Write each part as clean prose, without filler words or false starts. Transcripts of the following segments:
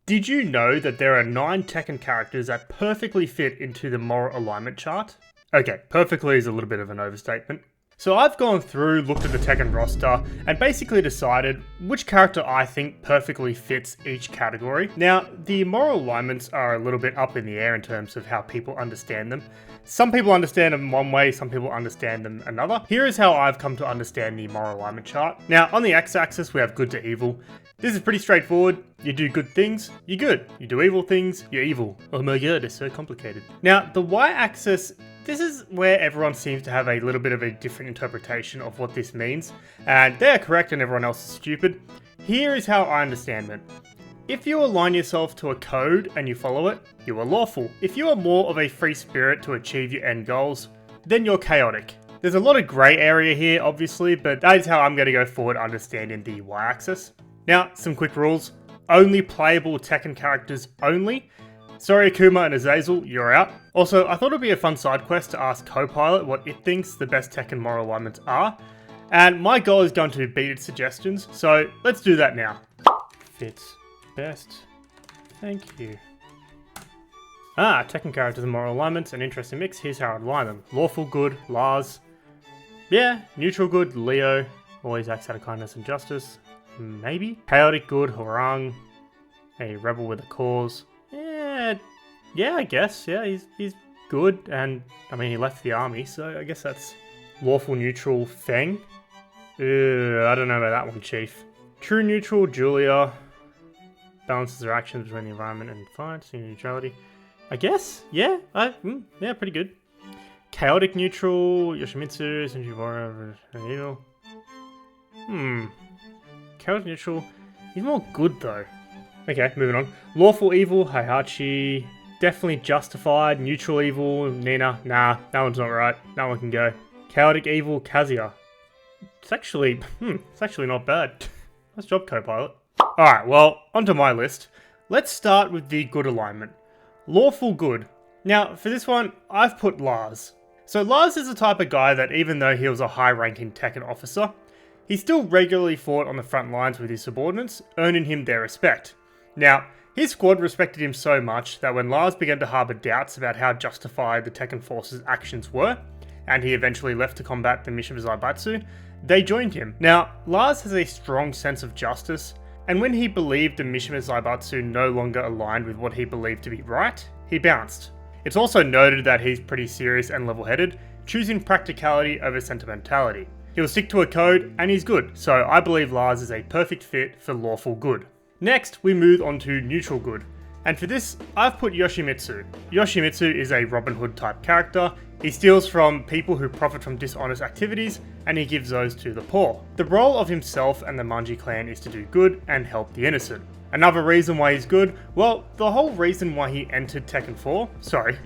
Did you know that there are 9 Tekken characters that perfectly fit into the moral alignment chart? Okay, perfectly is a little bit of an overstatement. So I've gone through, looked at the Tekken roster, and basically decided which character I think perfectly fits each category. Now, the moral alignments are a little bit up in the air in terms of how people understand them. Some people understand them one way, some people understand them another. Here is how I've come to understand the moral alignment chart. Now, on the x-axis, we have good to evil. This is pretty straightforward. You do good things, you're good. You do evil things, you're evil. Oh my god, it's so complicated. Now, the y-axis, this is where everyone seems to have a little bit of a different interpretation of what this means. And they're correct and everyone else is stupid. Here is how I understand it. If you align yourself to a code and you follow it, you are lawful. If you are more of a free spirit to achieve your end goals, then you're chaotic. There's a lot of grey area here, obviously, but that is how I'm going to go forward understanding the y-axis. Now, some quick rules. Only playable Tekken characters only. Sorry Akuma and Azazel, you're out. Also, I thought it'd be a fun side quest to ask Copilot what it thinks the best Tekken moral alignments are. And my goal is going to beat its suggestions, so let's do that now. Fits best. Thank you. Tekken characters and moral alignments, an interesting mix. Here's how I'd align them. Lawful good, Lars. Yeah, neutral good, Leo. Always acts out of kindness and justice. Maybe. Chaotic good, Hwoarang. A rebel with a cause. Yeah, I guess. Yeah, he's good, and I mean he left the army, so I guess that's lawful neutral. Feng. I don't know about that one, Chief. True neutral, Julia. Balances their actions between the environment and fight. Neutrality. I guess. Yeah. Yeah, pretty good. Chaotic neutral, Yoshimitsu, Senju Warrior, evil. Chaotic neutral. He's more good though. Okay, moving on. Lawful evil, Heihachi. Definitely justified. Neutral evil, Nina. Nah, that one's not right. That one can go. Chaotic evil, Kazuya. It's actually not bad. Nice job, Copilot. Alright, well, onto my list. Let's start with the good alignment. Lawful good. Now, for this one, I've put Lars. So Lars is the type of guy that even though he was a high-ranking Tekken officer, he still regularly fought on the front lines with his subordinates, earning him their respect. Now, his squad respected him so much that when Lars began to harbour doubts about how justified the Tekken Force's actions were, and he eventually left to combat the Mishima Zaibatsu, they joined him. Now, Lars has a strong sense of justice, and when he believed the Mishima Zaibatsu no longer aligned with what he believed to be right, he bounced. It's also noted that he's pretty serious and level-headed, choosing practicality over sentimentality. He'll stick to a code, and he's good, so I believe Lars is a perfect fit for lawful good. Next, we move on to neutral good, and for this, I've put Yoshimitsu. Yoshimitsu is a Robin Hood type character. He steals from people who profit from dishonest activities, and he gives those to the poor. The role of himself and the Manji clan is to do good and help the innocent. Another reason why he's good, well, the whole reason why he entered Tekken 4,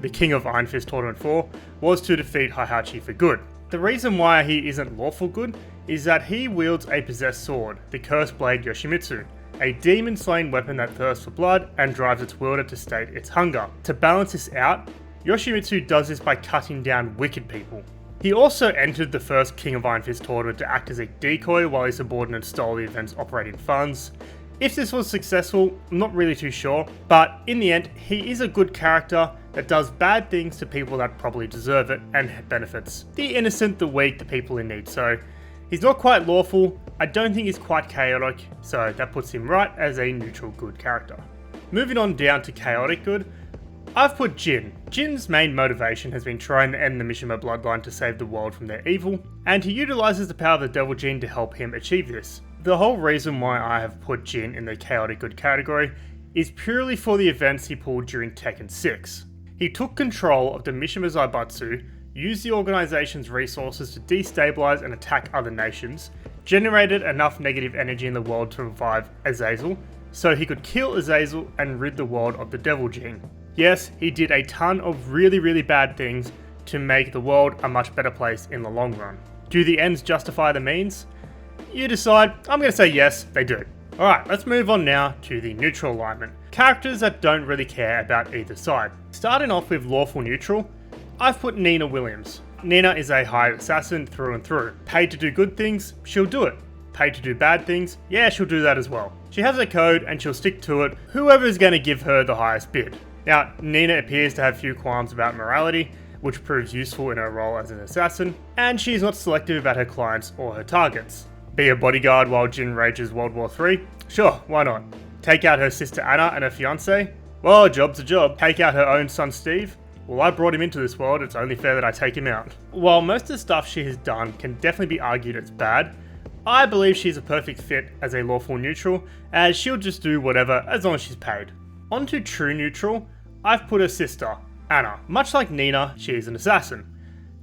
the King of Iron Fist Tournament 4, was to defeat Heihachi for good. The reason why he isn't lawful good is that he wields a possessed sword, the Cursed Blade Yoshimitsu, a demon-slaying weapon that thirsts for blood and drives its wielder to state its hunger. To balance this out, Yoshimitsu does this by cutting down wicked people. He also entered the first King of Iron Fist tournament to act as a decoy while his subordinates stole the event's operating funds. If this was successful, I'm not really too sure, but in the end, he is a good character that does bad things to people that probably deserve it and benefits the innocent, the weak, the people in need. So he's not quite lawful, I don't think he's quite chaotic, so that puts him right as a neutral good character. Moving on down to chaotic good, I've put Jin. Jin's main motivation has been trying to end the Mishima bloodline to save the world from their evil, and he utilises the power of the Devil Gene to help him achieve this. The whole reason why I have put Jin in the chaotic good category is purely for the events he pulled during Tekken 6. He took control of the Mishima Zaibatsu, used the organisation's resources to destabilise and attack other nations, generated enough negative energy in the world to revive Azazel, so he could kill Azazel and rid the world of the Devil Gene. Yes, he did a ton of really bad things to make the world a much better place in the long run. Do the ends justify the means? You decide. I'm going to say yes, they do. Alright, let's move on now to the neutral alignment. Characters that don't really care about either side. Starting off with lawful neutral, I've put Nina Williams. Nina is a hired assassin through and through. Paid to do good things, she'll do it. paid to do bad things, yeah, she'll do that as well. She has a code and she'll stick to it, whoever's going to give her the highest bid. Now, Nina appears to have few qualms about morality, which proves useful in her role as an assassin, and she's not selective about her clients or her targets. Be a bodyguard while Jin rages World War III? Sure, why not? Take out her sister Anna and her fiancé? Well, a job's a job. Take out her own son Steve? Well, I brought him into this world, it's only fair that I take him out. While most of the stuff she has done can definitely be argued it's bad, I believe she's a perfect fit as a lawful neutral, as she'll just do whatever as long as she's paid. On to true neutral, I've put her sister, Anna. Much like Nina, she is an assassin.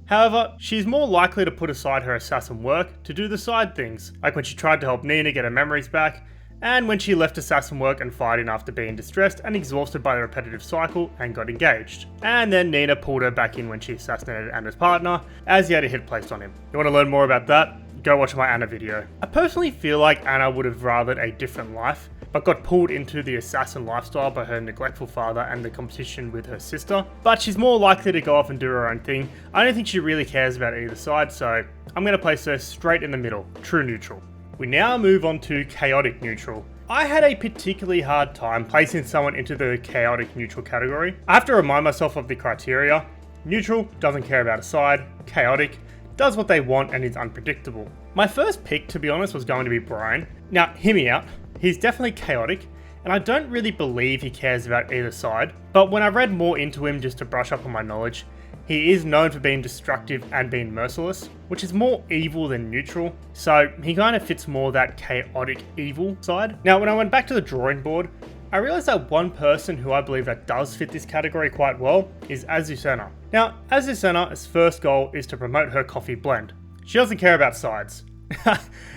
However, she's more likely to put aside her assassin work to do the side things, like when she tried to help Nina get her memories back, and when she left assassin work and fighting after being distressed and exhausted by the repetitive cycle and got engaged. And then Nina pulled her back in when she assassinated Anna's partner, as he had a hit placed on him. You want to learn more about that? Go watch my Anna video. I personally feel like Anna would have rathered a different life, but got pulled into the assassin lifestyle by her neglectful father and the competition with her sister. But she's more likely to go off and do her own thing. I don't think she really cares about either side, so I'm going to place her straight in the middle, true neutral. We now move on to chaotic neutral. I had a particularly hard time placing someone into the chaotic neutral category. I have to remind myself of the criteria. Neutral, doesn't care about a side. Chaotic, does what they want and is unpredictable. My first pick, to be honest, was going to be Brian. Now, hear me out. He's definitely chaotic, and I don't really believe he cares about either side, but when I read more into him just to brush up on my knowledge, he is known for being destructive and being merciless, which is more evil than neutral, so he kind of fits more that chaotic evil side. Now, when I went back to the drawing board, I realized that one person who I believe that does fit this category quite well is Azucena. Now, Azucena's first goal is to promote her coffee blend. She doesn't care about sides.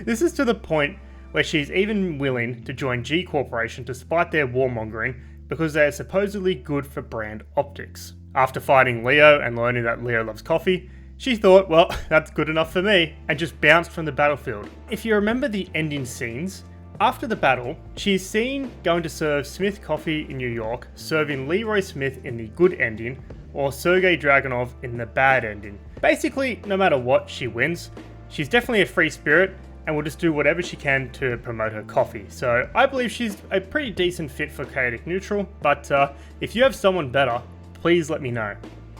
This is to the point where she's even willing to join G Corporation despite their warmongering because they are supposedly good for brand optics. After fighting Leo and learning that Leo loves coffee, she thought, well, that's good enough for me, and just bounced from the battlefield. If you remember the ending scenes, after the battle, she is seen going to serve Smith coffee in New York, serving Leroy Smith in the good ending, or Sergei Dragunov in the bad ending. Basically, no matter what, she wins. She's definitely a free spirit, and will just do whatever she can to promote her coffee. So I believe she's a pretty decent fit for chaotic neutral, but if you have someone better, please let me know.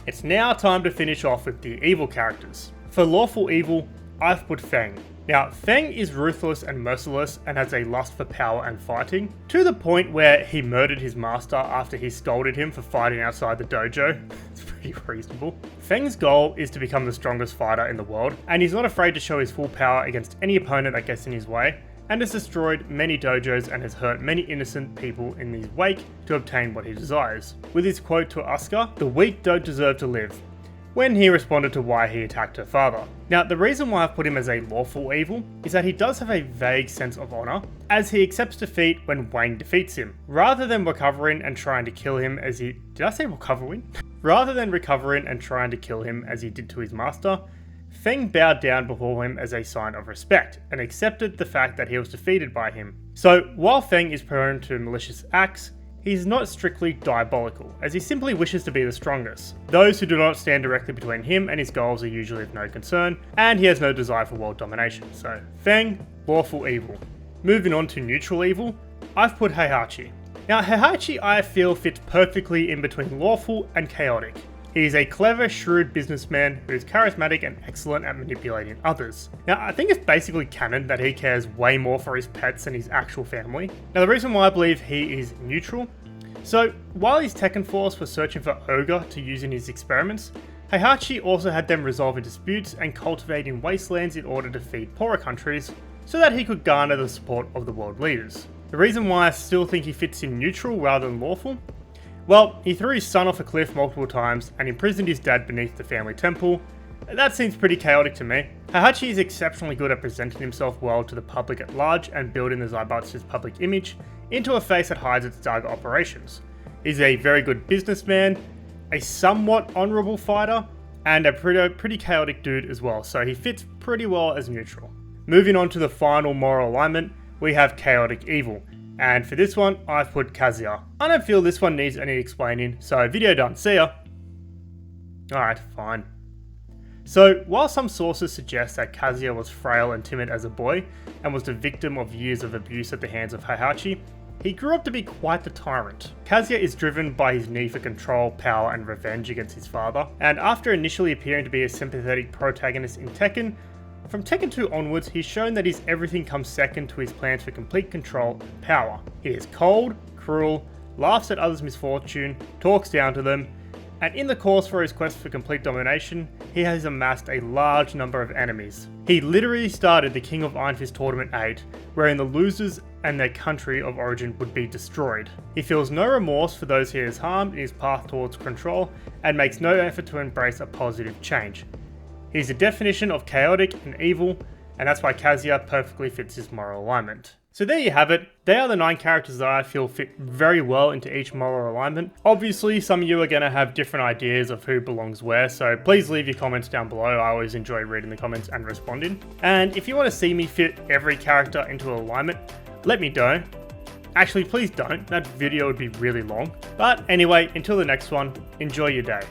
It's now time to finish off with the evil characters. For lawful evil, I've put Feng. Now, Feng is ruthless and merciless and has a lust for power and fighting, to the point where he murdered his master after he scolded him for fighting outside the dojo. It's pretty reasonable. Feng's goal is to become the strongest fighter in the world, and he's not afraid to show his full power against any opponent that gets in his way, and has destroyed many dojos and has hurt many innocent people in his wake to obtain what he desires. With his quote to Asuka, "The weak don't deserve to live," when he responded to why he attacked her father. Now, the reason why I've put him as a lawful evil is that he does have a vague sense of honor, as he accepts defeat when Wang defeats him. Rather than recovering and trying to kill him as he... Did I say recovering? Rather than recovering and trying to kill him as he did to his master, Feng bowed down before him as a sign of respect, and accepted the fact that he was defeated by him. So, while Feng is prone to malicious acts, he's not strictly diabolical, as he simply wishes to be the strongest. Those who do not stand directly between him and his goals are usually of no concern, and he has no desire for world domination. So, Feng, lawful evil. Moving on to neutral evil, I've put Heihachi. Now, Heihachi I feel fits perfectly in between lawful and chaotic. He is a clever, shrewd businessman who is charismatic and excellent at manipulating others. Now, I think it's basically canon that he cares way more for his pets than his actual family. Now, the reason why I believe he is neutral, so while his Tekken Force was searching for Ogre to use in his experiments, Heihachi also had them resolving disputes and cultivating wastelands in order to feed poorer countries, so that he could garner the support of the world leaders. The reason why I still think he fits in neutral rather than lawful, well, he threw his son off a cliff multiple times and imprisoned his dad beneath the family temple. That seems pretty chaotic to me. Heihachi is exceptionally good at presenting himself well to the public at large and building the Zaibatsu's public image into a face that hides its dark operations. He's a very good businessman, a somewhat honourable fighter, and a pretty chaotic dude as well, so he fits pretty well as neutral. Moving on to the final moral alignment, we have chaotic evil. And for this one, I've put Kazuya. I don't feel this one needs any explaining, so video done. See ya. Alright, fine. So, while some sources suggest that Kazuya was frail and timid as a boy, and was the victim of years of abuse at the hands of Heihachi, he grew up to be quite the tyrant. Kazuya is driven by his need for control, power, and revenge against his father, and after initially appearing to be a sympathetic protagonist in Tekken, from Tekken 2 onwards, he's shown that his everything comes second to his plans for complete control and power. He is cold, cruel, laughs at others' misfortune, talks down to them, and in the course for his quest for complete domination, he has amassed a large number of enemies. He literally started the King of Iron Fist Tournament 8, wherein the losers and their country of origin would be destroyed. He feels no remorse for those he has harmed in his path towards control, and makes no effort to embrace a positive change. He's the definition of chaotic and evil, and that's why Kazuya perfectly fits his moral alignment. So there you have it. They are the 9 characters that I feel fit very well into each moral alignment. Obviously, some of you are going to have different ideas of who belongs where, so please leave your comments down below. I always enjoy reading the comments and responding. And if you want to see me fit every character into alignment, let me know. Actually, please don't. That video would be really long. But anyway, until the next one, enjoy your day.